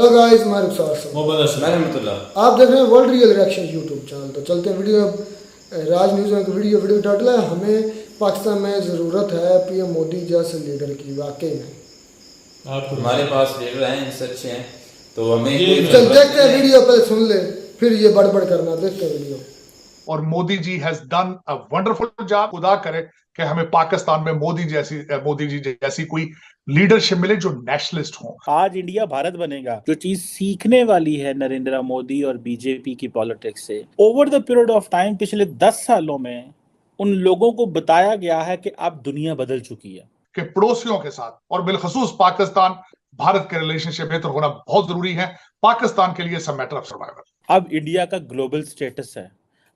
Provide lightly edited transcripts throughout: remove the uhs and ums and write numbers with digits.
Hello guys, मैं रुखसार से मैं रहमतुल्लाह। आप देख रहे हैं world real reaction YouTube channel. तो चलते हैं वीडियो। राज न्यूज़ में वीडियो टाइटल है, हमें पाकिस्तान में ज़रूरत है पीएम मोदी जैसे लीडर की। वाकई में आपको हमारे पास लीडर हैं, इनसे अच्छे हैं, तो हमें ये कोई मैं- चल जरूरत देखते हैं नहीं है। वीडियो, पहले सुन ले फिर ये बड़बड़ करना। देखते हैं वीडियो। और Modi ji has done a wonderful job. खुदा करे कि हमें पाकिस्तान में मोदी जी जैसी कोई लीडरशिप मिले जो नेशनलिस्ट हो। आज इंडिया भारत बनेगा। जो चीज सीखने वाली है नरेंद्र मोदी और बीजेपी की पॉलिटिक्स से over the period of time, पिछले 10 सालों में उन लोगों को बताया गया है कि अब दुनिया बदल चुकी है। कि पड़ोसियों के साथ और बिलखसूस पाकिस्तान भारत के रिलेशनशिप बेहतर होना बहुत जरूरी है। पाकिस्तान के लिए it's a matter of survival. अब इंडिया का ग्लोबल स्टेटस है,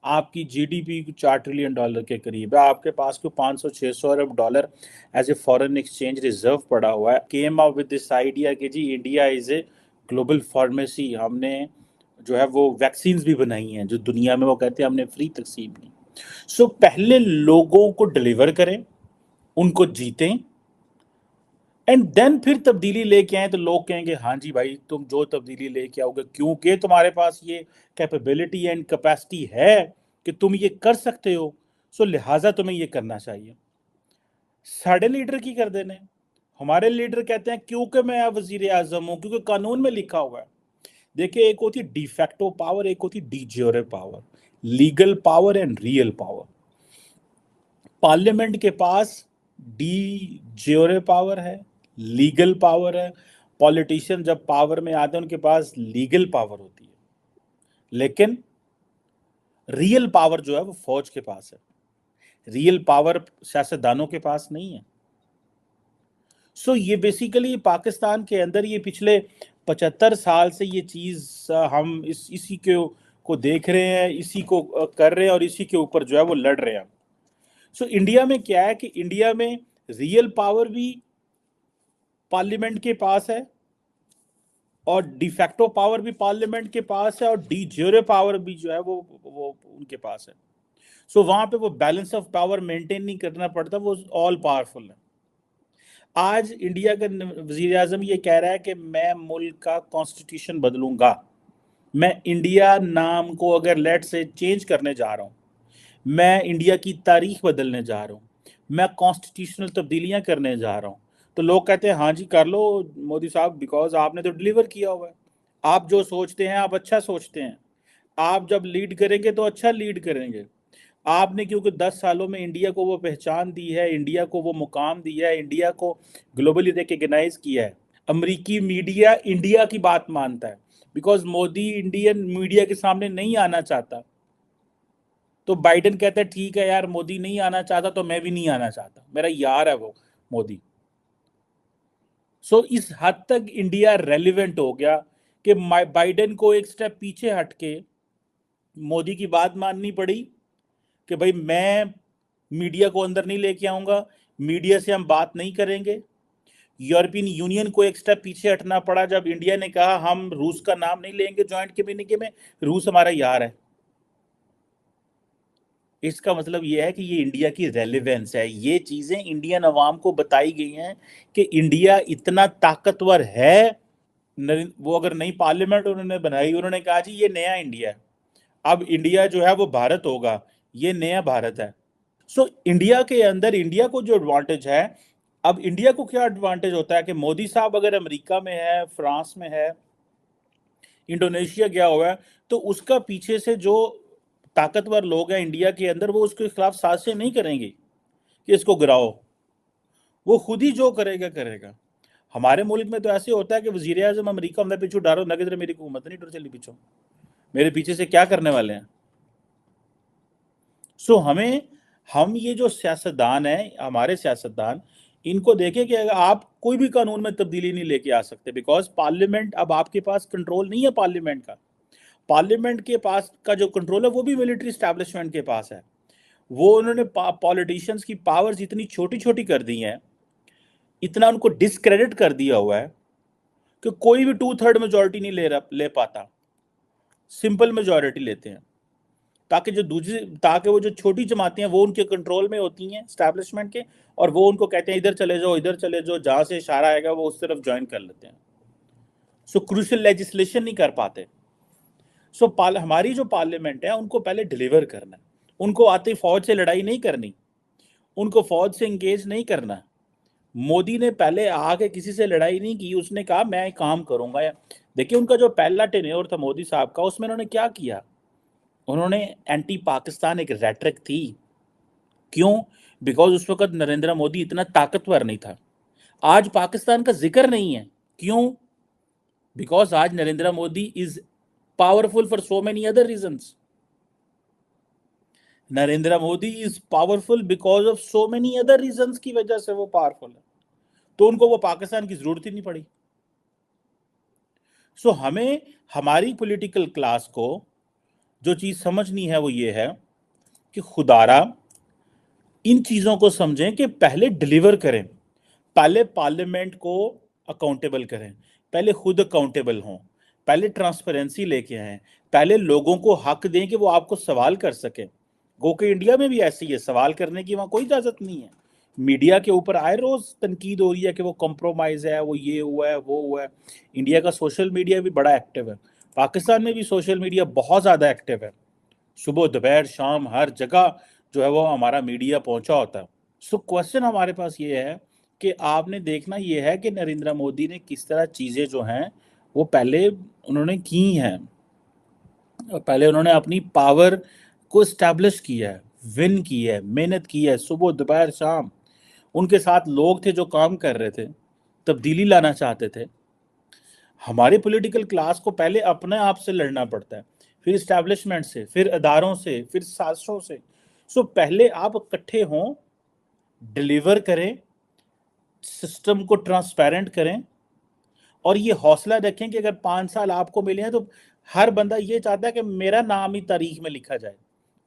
आपकी जीडीपी $4 ट्रिलियन के करीब है, आपके पास को 500-600 अरब dollar as a foreign exchange reserve पड़ा हुआ है। Came out with this idea कि जी India is a global pharmacy. हमने जो है वो वैक्सीन भी बनाई हैं जो दुनिया में, वो कहते हैं हमने फ्री तकसीम की। सो पहले लोगों को डिलीवर करें, उनको जीतें, एंड देन फिर तब्दीली लेके आए तो लोग कहेंगे हाँ जी भाई तुम जो तब्दीली लेके आओगे, क्योंकि तुम्हारे पास ये कैपेबिलिटी एंड कैपेसिटी है कि तुम ये कर सकते हो, सो लिहाजा तुम्हें ये करना चाहिए। साढ़े लीडर की कर देने। हमारे लीडर कहते हैं क्योंकि मैं अब वजीर आजम हूँ, क्योंकि कानून में लिखा हुआ है। देखिए, एक होती डिफैक्टो पावर, एक होती de jure power, legal power and real power. Parliament के पास डी ज्योरे पावर है, लीगल पावर है। पॉलिटिशियन जब पावर में आते हैं उनके पास लीगल पावर होती है, लेकिन रियल पावर जो है वो फौज के पास है। रियल पावर सियासतदानों के पास नहीं है। सो ये बेसिकली पाकिस्तान के अंदर ये पिछले 75 साल से ये चीज हम इसी को देख रहे हैं, इसी को कर रहे हैं और इसी के ऊपर जो है वो लड़ रहे हैं। सो इंडिया में क्या है कि इंडिया में रियल पावर भी पार्लियामेंट के पास है और डिफैक्टो पावर भी पार्लियामेंट के पास है और डी ज्योरे पावर भी जो है वो उनके पास है। सो वहां पे वो बैलेंस ऑफ पावर मेंटेन नहीं करना पड़ता, वो ऑल पावरफुल है। आज इंडिया का वजीर आजम ये कह रहा है कि मैं मुल्क का कॉन्स्टिट्यूशन बदलूंगा। मैं इंडिया नाम को अगर लेट से चेंज करने जा रहा हूँ, मैं इंडिया की तारीख बदलने जा रहा हूँ, मैं कॉन्स्टिट्यूशनल तब्दीलियां करने जा रहा हूँ, तो लोग कहते हैं हाँ जी कर लो मोदी साहब, बिकॉज आपने तो डिलीवर किया हुआ है। आप जो सोचते हैं आप अच्छा सोचते हैं, आप जब लीड करेंगे तो अच्छा लीड करेंगे। आपने क्योंकि 10 सालों में इंडिया को वो पहचान दी है, इंडिया को वो मुकाम दिया है, इंडिया को ग्लोबली रिकग्नाइज किया है। अमेरिकी मीडिया इंडिया की बात मानता है, बिकॉज मोदी इंडियन मीडिया के सामने नहीं आना चाहता। तो बाइडेन कहता है ठीक है यार, मोदी नहीं आना चाहता तो मैं भी नहीं आना चाहता, मेरा यार है वो मोदी। सो इस हद तक इंडिया रेलिवेंट हो गया कि बाइडेन को एक स्टेप पीछे हटके मोदी की बात माननी पड़ी कि भाई मैं मीडिया को अंदर नहीं लेके आऊंगा, मीडिया से हम बात नहीं करेंगे। यूरोपियन यूनियन को एक स्टेप पीछे हटना पड़ा जब इंडिया ने कहा हम रूस का नाम नहीं लेंगे ज्वाइंट कम्युनिके में, रूस हमारा यार है। इसका मतलब यह है कि ये इंडिया की रेलेवेंस है। ये चीजें इंडियन अवाम को बताई गई हैं कि इंडिया इतना ताकतवर है। वो अगर नई पार्लियामेंट उन्होंने बनाई, उन्होंने कहा जी ये नया इंडिया है, अब इंडिया जो है वो भारत होगा, ये नया भारत है। सो इंडिया के अंदर इंडिया को जो एडवांटेज है, अब इंडिया को क्या एडवांटेज होता है कि मोदी साहब अगर अमेरिका में है, फ्रांस में है, इंडोनेशिया गया हुआ है, तो उसका पीछे से जो ताकतवर लोग हैं इंडिया के अंदर, वो उसके खिलाफ साजिशें नहीं करेंगे कि इसको गिराओ, वो खुद ही जो करेगा करेगा। हमारे मुल्क में तो ऐसे होता है कि वजीर आजम अमरीका हमने पीछू डारो न किधर, मेरी हुकूमत नहीं डर चली पीछो, मेरे पीछे से क्या करने वाले हैं। सो हम ये जो सियासतदान है, हमारे सियासतदान, इनको देखें कि अगर आप कोई भी कानून में तब्दीली नहीं लेके आ सकते, बिकॉज पार्लियामेंट, अब आपके पास कंट्रोल नहीं है पार्लियामेंट का। पार्लियामेंट के पास का जो कंट्रोल है वो भी मिलिट्री एस्टैब्लिशमेंट के पास है। वो उन्होंने पॉलिटिशियंस की पावर्स इतनी छोटी छोटी कर दी हैं, इतना उनको डिसक्रेडिट कर दिया हुआ है कि कोई भी 2/3 मेजोरिटी नहीं ले पाता, सिंपल मेजोरिटी लेते हैं, ताकि वो जो छोटी जमातें हैं वो उनके कंट्रोल में होती हैं एस्टैब्लिशमेंट के, और वो उनको कहते हैं इधर चले जाओ, इधर चले जाओ, जहाँ से इशारा आएगा वो उस तरफ ज्वाइन कर लेते हैं। सो क्रूशियल लेजिस्लेशन नहीं कर पाते। सो हमारी जो पार्लियामेंट है उनको पहले डिलीवर करना है, उनको आते फौज से लड़ाई नहीं करनी, उनको फौज से इंगेज नहीं करना। मोदी ने पहले आके किसी से लड़ाई नहीं की, उसने कहा मैं काम करूंगा। देखिए उनका जो पहला टेन्योर था मोदी साहब का, उसमें उन्होंने क्या किया, उन्होंने एंटी पाकिस्तान एक रेटरिक थी। क्यों? बिकॉज उस वक्त नरेंद्र मोदी इतना ताकतवर नहीं था। आज पाकिस्तान का जिक्र नहीं है, क्यों? बिकॉज आज Narendra Modi is powerful for so many other reasons. Narendra Modi is powerful because of so many other reasons की वजह से वो पावरफुल है, तो उनको वो पाकिस्तान की जरूरत ही नहीं पड़ी। सो हमें हमारी पॉलिटिकल क्लास को जो चीज समझनी है वो ये है कि खुदारा इन चीजों को समझें कि पहले डिलीवर करें, पहले पार्लियामेंट को अकाउंटेबल करें, पहले खुद अकाउंटेबल हों, पहले ट्रांसपेरेंसी लेके आएं, पहले लोगों को हक दें कि वो आपको सवाल कर सकें। गो के इंडिया में भी ऐसी है, सवाल करने की वहां कोई इजाजत नहीं है। मीडिया के ऊपर आए रोज तनकीद हो रही है कि वो कॉम्प्रोमाइज है, वो ये हुआ है, वो हुआ है। इंडिया का सोशल मीडिया भी बड़ा एक्टिव है, पाकिस्तान में भी सोशल मीडिया बहुत ज्यादा एक्टिव है। सुबह दोपहर शाम हर जगह जो है वो हमारा मीडिया पहुंचा होता है। सो क्वेश्चन हमारे पास ये है कि आपने देखना ये है कि नरेंद्र मोदी ने किस तरह चीजें जो हैं वो पहले उन्होंने की हैं, पहले उन्होंने अपनी पावर को इस्टेब्लिश किया है, विन की है, मेहनत की है, सुबह दोपहर शाम। उनके साथ लोग थे जो काम कर रहे थे, तब्दीली लाना चाहते थे। हमारे पॉलिटिकल क्लास को पहले अपने आप से लड़ना पड़ता है, फिर इस्टेब्लिशमेंट से, फिर अदारों से, फिर साजिशों से। सो पहले आप इकट्ठे हों, डिलीवर करें, सिस्टम को ट्रांसपेरेंट करें, और ये हौसला रखें कि अगर 5 साल आपको मिले हैं तो हर बंदा ये चाहता है कि मेरा नाम ही तारीख में लिखा जाए।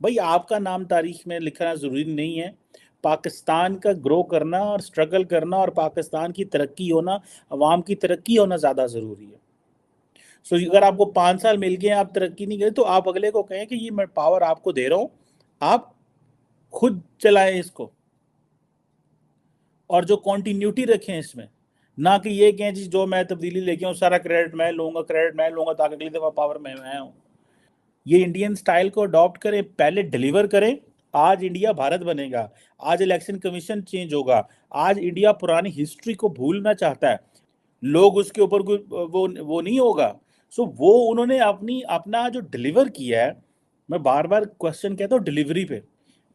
भाई आपका नाम तारीख में लिखना ज़रूरी नहीं है, पाकिस्तान का ग्रो करना और स्ट्रगल करना और पाकिस्तान की तरक्की होना, अवाम की तरक्की होना ज़्यादा ज़रूरी है। सो अगर आपको 5 साल मिल गए, आप तरक्की नहीं करें, तो आप अगले को कहें कि ये मैं पावर आपको दे रहा हूँ, आप खुद चलाएं इसको, और जो कॉन्टिन्यूटी रखें इसमें, ना कि ये कहें जी जो मैं तब्दीली लेके आऊँ सारा क्रेडिट मैं लूँगा ताकि अगली दफ़ा पावर में मैं हूँ। ये इंडियन स्टाइल को अडॉप्ट करें, पहले डिलीवर करें। आज इंडिया भारत बनेगा, आज इलेक्शन कमीशन चेंज होगा, आज इंडिया पुरानी हिस्ट्री को भूलना चाहता है, लोग उसके ऊपर वो नहीं होगा। सो वो उन्होंने अपना जो डिलीवर किया है, मैं बार बार क्वेश्चन कहता हूँ डिलीवरी पे,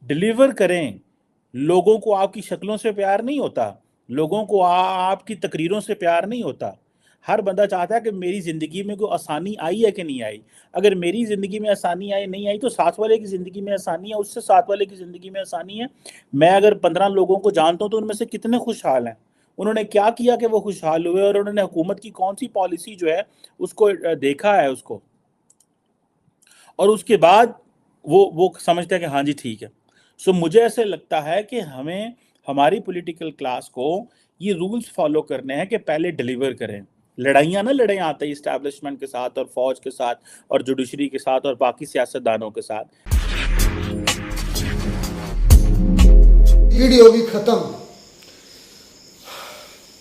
डिलीवर करें। लोगों को आपकी शक्लों से प्यार नहीं होता, लोगों को आपकी तकरीरों से प्यार नहीं होता। हर बंदा चाहता है कि मेरी ज़िंदगी में कोई आसानी आई है कि नहीं आई। अगर मेरी ज़िंदगी में आसानी आई नहीं आई तो साथ वाले की ज़िंदगी में आसानी है, उससे साथ वाले की ज़िंदगी में आसानी है। मैं अगर 15 लोगों को जानता हूँ तो उनमें से कितने खुशहाल हैं, उन्होंने क्या किया कि वो खुशहाल हुए, और उन्होंने हुकूमत की कौन सी पॉलिसी जो है उसको देखा है उसको, और उसके बाद वो समझता है कि हाँ जी ठीक है। सो मुझे ऐसे लगता है कि हमें हमारी पॉलिटिकल क्लास को ये रूल्स फॉलो करने हैं कि पहले डिलीवर करें। लड़ाइयाँ ना लड़ें आते ही इस्टेब्लिशमेंट के साथ और फौज के साथ और जुडिशरी के साथ और बाकी सियासतदानों के साथ। वीडियो भी खत्म।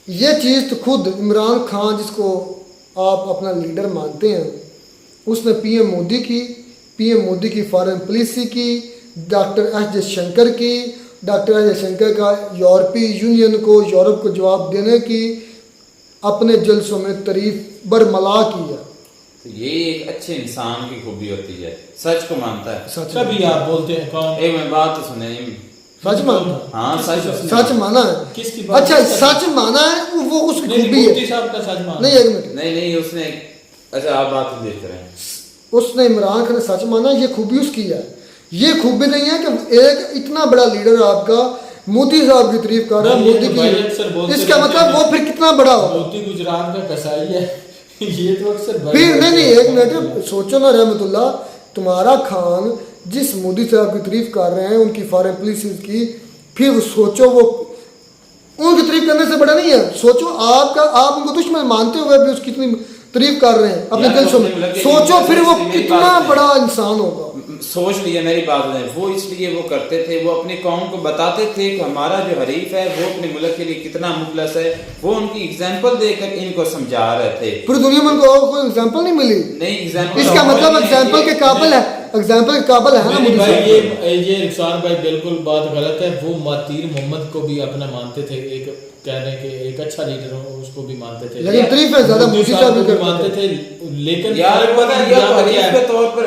ये चीज़ तो खुद इमरान खान, जिसको आप अपना लीडर मानते हैं, उसने पीएम मोदी की फॉरेन पॉलिसी की, डॉक्टर एस जयशंकर की, डॉक्टर एस जयशंकर का यूरोपीय यूनियन को, यूरोप को जवाब देने की अपने जलसों में तारीफ बरमला की है। तो ये एक अच्छे इंसान की खूबी होती है, सच को मानता है। सच कभी आप बोलते हैं कौन? एक मैं बात तो सुने, सच मानता, हाँ सच माना है। किसकी बात? अच्छा सच माना है, वो उसकी खूबी है। साहब का सच माना नहीं, एक मिनट, नहीं उसने, अच्छा आप बात देख रहे हैं, उसने इमरान खान ने सच माना, ये खूबी उसकी है। ये खूबी नहीं है कि एक इतना बड़ा लीडर आपका मोदी साहब की तारीफ कर रहा है, मोदी की, इसका मतलब वो फिर कितना बड़ा होगा। मोदी गुजरात का कसाई है ये तो अक्सर फिर नहीं, एक मिनट सोचो ना रहमतुल्लाह, तुम्हारा खान जिस मोदी साहब की तारीफ कर रहे हैं उनकी फॉरेन पॉलिसी की, फिर सोचो वो उनकी तारीफ करने से बड़ा नहीं है। सोचो आप उनको दुश्मन मानते हुए भी उसकी इतनी तारीफ कर रहे हैं अपने दिल में, सोचो फिर वो कितना बड़ा इंसान होगा। सोच लिया मेरी बात में, वो इसलिए वो करते थे, वो अपने कौम को बताते थे कि हमारा जो हरीफ है वो अपने मुल्क के लिए कितना मुखलस है, वो उनकी एग्जांपल देकर इनको समझा रहे थे। पूरी दुनिया में उनको और कोई एग्जांपल नहीं मिली। नहीं एग्जांपल, इसका मतलब एग्जांपल के काबिल है, एग्जांपल के काबिल है ना नहीं मोदी भाई, साहब। ये रुखसार भाई बिल्कुल बात गलत है। वो मातीर मोहम्मद को भी अपना मानते थे, एक कह रहे हैं कि एक अच्छा लीडर हो, उसको भी मानते थे, लेकिन तारीफ है ज्यादा मोदी साहब भी करते मानते थे। लेकिन यार पता है यार हरीफ के तौर पर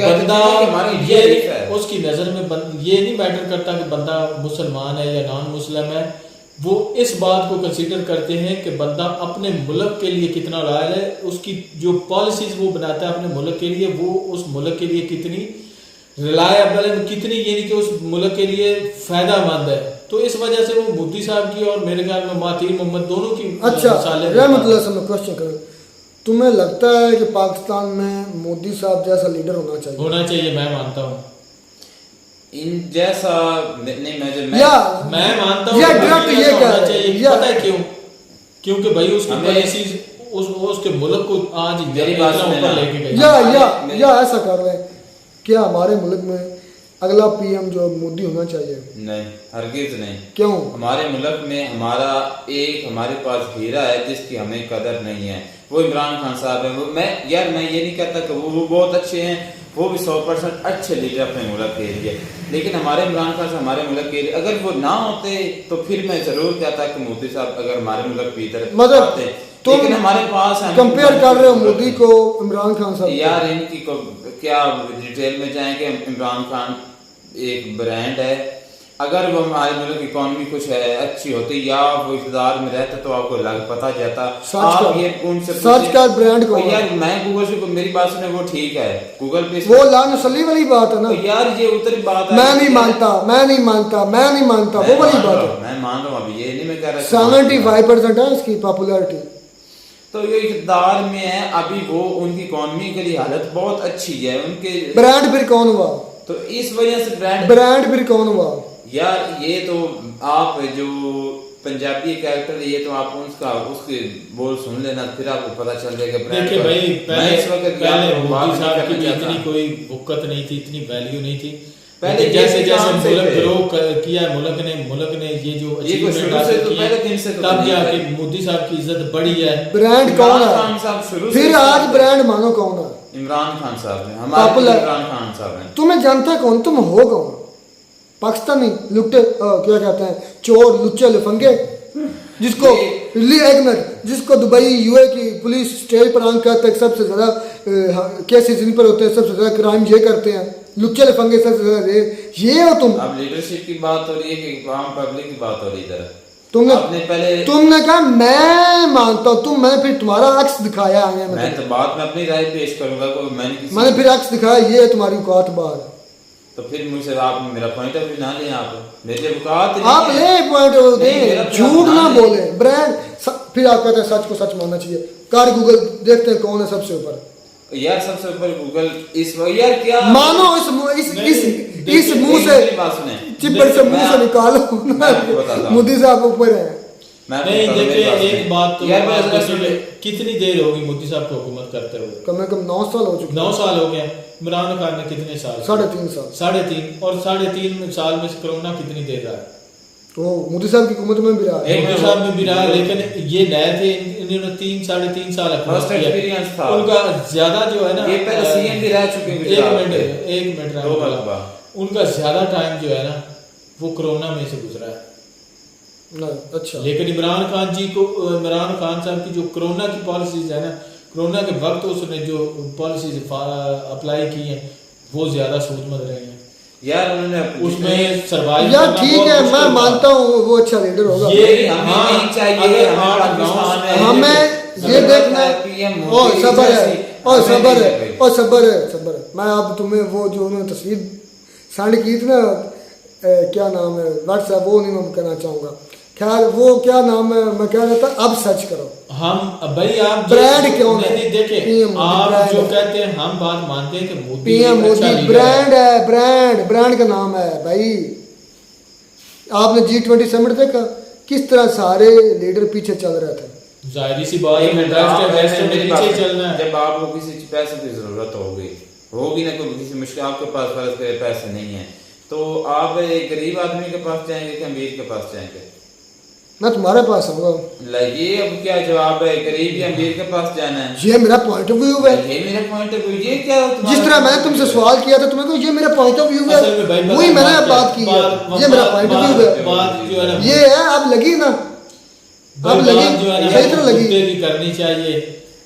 बंदा हमारा ये हरीफ है। उसकी नजर में ये नहीं मैटर करता कि बंदा मुसलमान है या नॉन मुस्लिम है, वो इस बात को कंसीडर करते हैं कि बंदा अपने मुल्क के लिए कितना लॉयल है, उसकी जो पॉलिसीज वो बनाता है अपने मुल्क के लिए, वो उस मुल्क के लिए कितनी रिलायबल है, कितनी यानी कि उस मुल्क के लिए फायदामंद है। तो इस वजह से वो मोदी साहब की और मेरे ख्याल में मातीर मोहम्मद दोनों की अच्छा मिसालें रहमतुल्लाह से मैं क्वेश्चन करूं, तुम्हें लगता है कि पाकिस्तान में मोदी साहब जैसा लीडर होना चाहिए? होना चाहिए, मैं मानता हूँ। इन जैसा नहीं, या मैं मानता हूँ या कि डायरेक्ट ऐसा ये होना कह चाहिए। या पता है क्यों? क्योंकि भाई उसकी हमें- पॉलिसीज उसके मुल्क को आज मेरी बात इतना सुनना। ऊपर लेके गई। या ऐसा कर रहे हैं, क्या हमारे मुल्क में अगला पीएम जो मोदी होना चाहिए? नहीं, हरगिज नहीं। क्यों? हमारे मुल्क में हमारे पास हीरा है जिसकी हमें कदर नहीं है, वो इमरान खान साहब है। वो मैं ये नहीं कहता कि वो बहुत अच्छे हैं, वो भी 100% अच्छे लीडर अपने मुल्क के लिए, लेकिन हमारे इमरान खान साहब हमारे मुल्क के लिए अगर वो ना होते तो फिर मैं जरूर कहता कि मोदी साहब अगर हमारे मुल्क की तरफ मतलब आते, तुम लेकिन हमारे पास कंपेयर कर रहे हो मोदी को इमरान खान साहब? यार इनकी को क्या डिटेल में जाएंगे। इमरान खान एक ब्रांड है, अगर वो हमारे मुल्क की इकोनॉमी कुछ है अच्छी होती या वो इक़्तिदार में रहता तो आपको पता जाता। आप ये उनसे सर्च कर ब्रांड को। यार मैं गूगल से मेरी बात सुने, वो ठीक है गूगल पे वो लानसली वाली बात है ना। यार ये उतरी बात है, मैं नहीं मानता वो वाली बात है। मैं मान रहा हूँ, अभी ये नहीं मैं कह रहा 75% है इसकी पॉपुलैरिटी। तो ये इक़्तिदार में है अभी, वो उनकी इकोनॉमी के लिए हालत बहुत अच्छी है उनके। ब्रांड फिर कौन हुआ? तो इस वजह से ब्रांड फिर कौन हुआ? यार ये तो आप जो पंजाबी कैरेक्टर है, ये तो आप उसके बोल सुन लेना, फिर आपको पता चल जाएगा। देखिए भाई, पहले मोदी बात साहब की नहीं भी करना इतनी कोई वक़्त नहीं थी, इतनी वैल्यू नहीं थी। पहले जैसे ये जैसे काम से मुल्क थे। ग्रो किया है, मुल्क ने ये जो ये कोई achievement शुरू से हासिल तो की है, पहले दिन से तो तब नहीं जाके है। मोदी साहब की इज्जत बढ़ी है। ब्रांड कौन इमरान खान है? साहब शुरू से फिर आज ब्रांड मानो कौन है? इमरान खान साहब हैं, हमारे Popular- इमरान खान साहब हैं। तुम्हें जानता कौन? तुम हो कौन? पाकिस्तानी लुट्टे क्या कहते हैं, चोर लुच्चे लफंगे, जिसको एक मिनट, जिसको दुबई यूए की पुलिस स्टेज पर आंक करते हैं, सबसे ज्यादा केसेस इन पर होते हैं, सबसे ज्यादा क्राइम ये करते हैं, लुच्चे लफंगे सबसे ज्यादा ये हो तुम। अब लीडरशिप की बात हो रही है कि आम पब्लिक की बात हो रही है इधर। आपने तुमने कहा मैं मानता हूँ, मैंने फिर तुम्हारा अक्स दिखाया है। मैं तो बात में अपनी राय पेश करूंगा, मैंने फिर अक्स दिखाया, ये तुम्हारी औकात बात है। तो फिर मुझसे आप मेरा पॉइंट ऑफ व्यू ना लें, आप मेरे औकात आप ले पॉइंट ऑफ नहीं, मेरा व्यू, झूठ ना बोले। ब्रांड फिर आप कहते हैं सच को सच मानना चाहिए। कार गूगल देखते हैं कौन है सबसे ऊपर। यार सबसे ऊपर गूगल इस यार क्या मानो इस मुंह से बात सुने, चिप्पर से मुंह से निकालो, आपको बताता हूं। मोदी साहब ऊपर है। नहीं देखिए, एक बात तो यार आप मैं देखिए, कितनी देर होगी मोदी साहब को हुकूमत करते हुए? कम से कम 9 साल हो चुके। 9 साल हो गए। इमरान खान ने कितने साल? 3.5 साल। 3.5 और 3.5 साल में से कोरोना कितनी देर रहा है? तो मोदी साहब की हुकूमत में भी रहा है। मोदी साहब में भी रहा, लेकिन ये नए थे, इन्होंने 3-3.5 साल फर्स्ट एक्सपीरियंस था उनका ज्यादा जो है ना, ये पहले सीएम भी रह चुके हैं। एक मिनट उनका ज्यादा टाइम जो है ना वो कोरोना में से गुजरा है। अच्छा, लेकिन इमरान खान साहब की जो कोरोना की पॉलिसीज है ना, कोरोना के वक्त उसने जो पॉलिसीज अप्लाई की हैं वो ज्यादा सूदमंद रही हैं। यार उन्होंने उसमें सर्वाइव यार ठीक है, मैं मानता हूँ वो अच्छा लीडर होगा। ये हमें नहीं चाहिए, हमें पाकिस्तान में हमें ये देखना है और सबर है। मैं अब तुम्हें वो जो उन्होंने तस्वीर सेंड की थी ना, क्या नाम है व्हाट्सएप, वो नहीं मैं कहना चाहूँगा। खैर वो क्या नाम है, मैं कह रहा था अब सर्च करो। हम भाई आप ब्रांड क्यों है? देखिए आप जो कहते हैं हम बात मानते हैं कि मोदी पीएम मोदी ब्रांड है, ब्रांड का नाम है भाई। आपने G20 समिट देखा किस तरह सारे लीडर पीछे चल रहे थे। जाहिर सी बात है, जब आपको किसी पैसे की जरूरत होगी, होगी ना कोई किसी मुश्किल, आपके पास फर्ज करे पैसे नहीं है तो आप एक गरीब आदमी के पास जाएंगे कि अमीर के पास जाएंगे? मैं तुम्हारे पास आऊंगा। ये अब क्या जवाब है, गरीब या अमीर के पास जाना है? ये मेरा पॉइंट ऑफ व्यू है। ये मेरा पॉइंट ऑफ व्यू, ये क्या जिस तरह मैंने तुमसे सवाल किया था तुम्हें को ये मेरा पॉइंट ऑफ व्यू है, वही मैंने अब बात की है, ये मेरा पॉइंट ऑफ व्यू है, ये है। अब लगी ना, अब लगी, सही तरह लगी। करनी चाहिए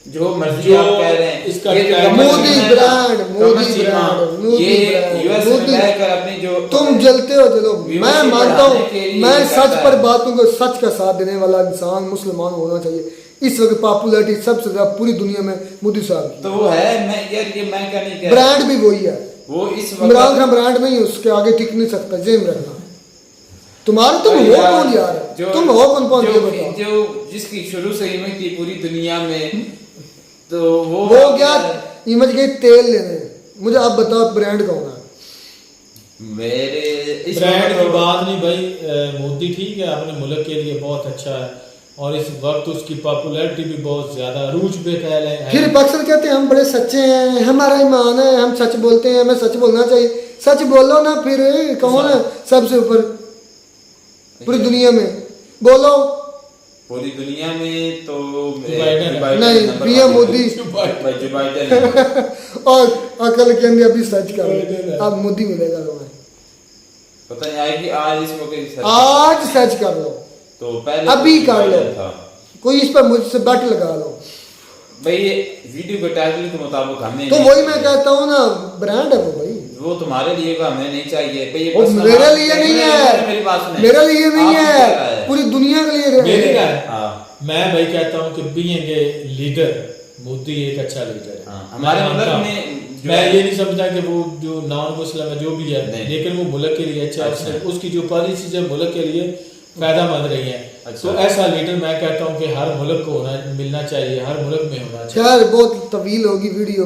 जो मर्जी आप कह रहे हैं। इसका मोदी ब्रांड, मोदी ब्रांड, ये यूएस में रहकर अपनी जो तुम जलते हो जलो, मैं मानता हूँ, मैं सच पर बातों को सच का साथ देने वाला इंसान मुसलमान होना चाहिए। इस वक्त पॉपुलैरिटी सबसे ज्यादा पूरी दुनिया में मोदी साहब की तो वो है। मैं यार ये मैं क्या नहीं कह ब्रांड भी वही है। वो इस इमरान खान ब्रांड नहीं है, उसके आगे टिक नहीं सकता, जेम रखना। तुम्हारे तुम हो कौन यार, तुम हो कौन ये बताओ। जो जिसकी शुरू से इमेज थी पूरी दुनिया में, तो वो क्या इमेज गई तेल लेने। मुझे आप बताओ ब्रांड कौन है? मेरे इस ब्रांड की बात नहीं भाई, मोदी ठीक है अपने मुल्क के लिए बहुत अच्छा है और इस वक्त उसकी पॉपुलैरिटी भी बहुत ज्यादा अरूज पे फैल है। फिर अक्सर कहते हैं हम बड़े सच्चे हैं, हमारा ईमान है, हम सच बोलते हैं, हमें सच बोलना चाहिए। सच बोलो ना, फिर कौन है सबसे ऊपर पूरी दुनिया में? बोलो। पूरी दुनिया में तो नहीं, पीएम मोदी और अकल के अंदर अभी सर्च करो, अब मोदी मिलेगा तुम्हें, पता नहीं आएगी आज इस मौके की आज सर्च कर लो, तो पहले अभी कर लो, कोई इस पर मुझसे बैट लगा लो भाई। ये वीडियो के टाइटल के मुताबिक हमें तो वही मैं कहता हूँ ना, ब्रांड है वो भाई, वो तुम्हारे लिए का हमें नहीं चाहिए भाई। ये वो मेरे लिए नहीं है, मेरी बात सुने, मेरे लिए नहीं है, पूरी दुनिया के लिए है। मैं भाई कहता हूँ कि बीइंग ए लीडर मोदी एक अच्छा लीडर है। हमारे मुल्क में मैं ये नहीं समझता कि वो जो नॉन मुस्लिम है जो भी है, लेकिन वो मुल्क के लिए अच्छा है, उसकी जो पॉलिसीज है मुल्क के लिए फायदामंद रही है। तो ऐसा लीडर मैं कहता हूँ कि हर मुल्क को मिलना चाहिए, हर मुल्क में होना चाहिए। यार बहुत तवील होगी वीडियो,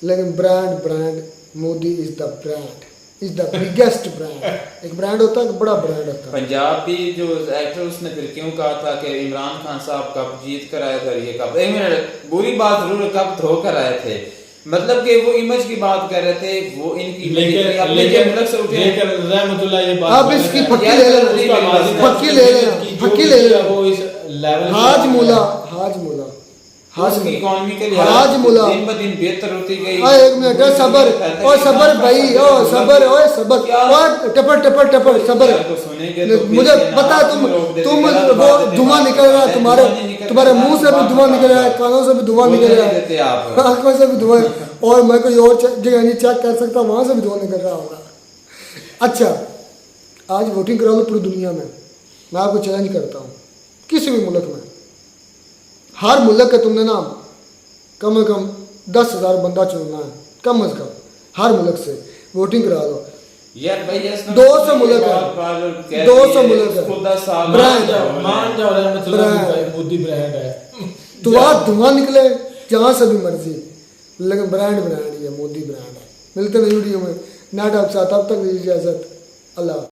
लेकिन brand Modi is the brand, is the biggest brand. एक ब्रांड होता है, बड़ा ब्रांड होता है। पंजाबी जो एक्टर उसने फिर क्यों कहा था कि इमरान खान साहब कप जीत कर आए थे, ये कप, एक मिनट, बुरी बात जरूर, कप धो कर आए थे, मतलब कि वो इमेज की बात कर रहे थे, वो इनकी लेकिन रहमतुल्लाह ये बात, अब इसकी फक्की ले लेना, फक्की ले लेना, वो इस लेवल हाज मुला इकोनॉमी के लिए हाज मुला दिन ब दिन बेहतर होती गई। एक मिनट, सबर ओ सबर भाई, ओ सबर, ओए सबर, और टपर सबर। मुझे पता है तुम वो धुआं निकल रहा है, तुम्हारे मुंह से भी धुआं निकल रहा है, कानों से भी धुआं निकल रहा है, आंखों से भी धुआं, और मैं कोई और जगह नहीं चेक कर सकता, वहां से भी धुआं निकल रहा होगा। अच्छा, आज वोटिंग करा लो पूरी दुनिया में, मैं आपको चैलेंज करता हूँ, किसी भी मुल्क में, हर मुल्क का तुमने ना कम से कम 10,000 बंदा चुनना है, कम से कम हर मुल्क से वोटिंग करा लो। यार भाई 200 मुल्क है, 200 मुल्क है, ब्रांड मान जाओ रहमतुल्लाह मोदी ब्रांड है, धुआं निकले जहां से भी मर्जी, लेकिन ब्रांड ही है, मोदी ब्रांड है। मिलते हैं वीडियो में, नाटक साथ, तब तक इजाजत, अल्लाह।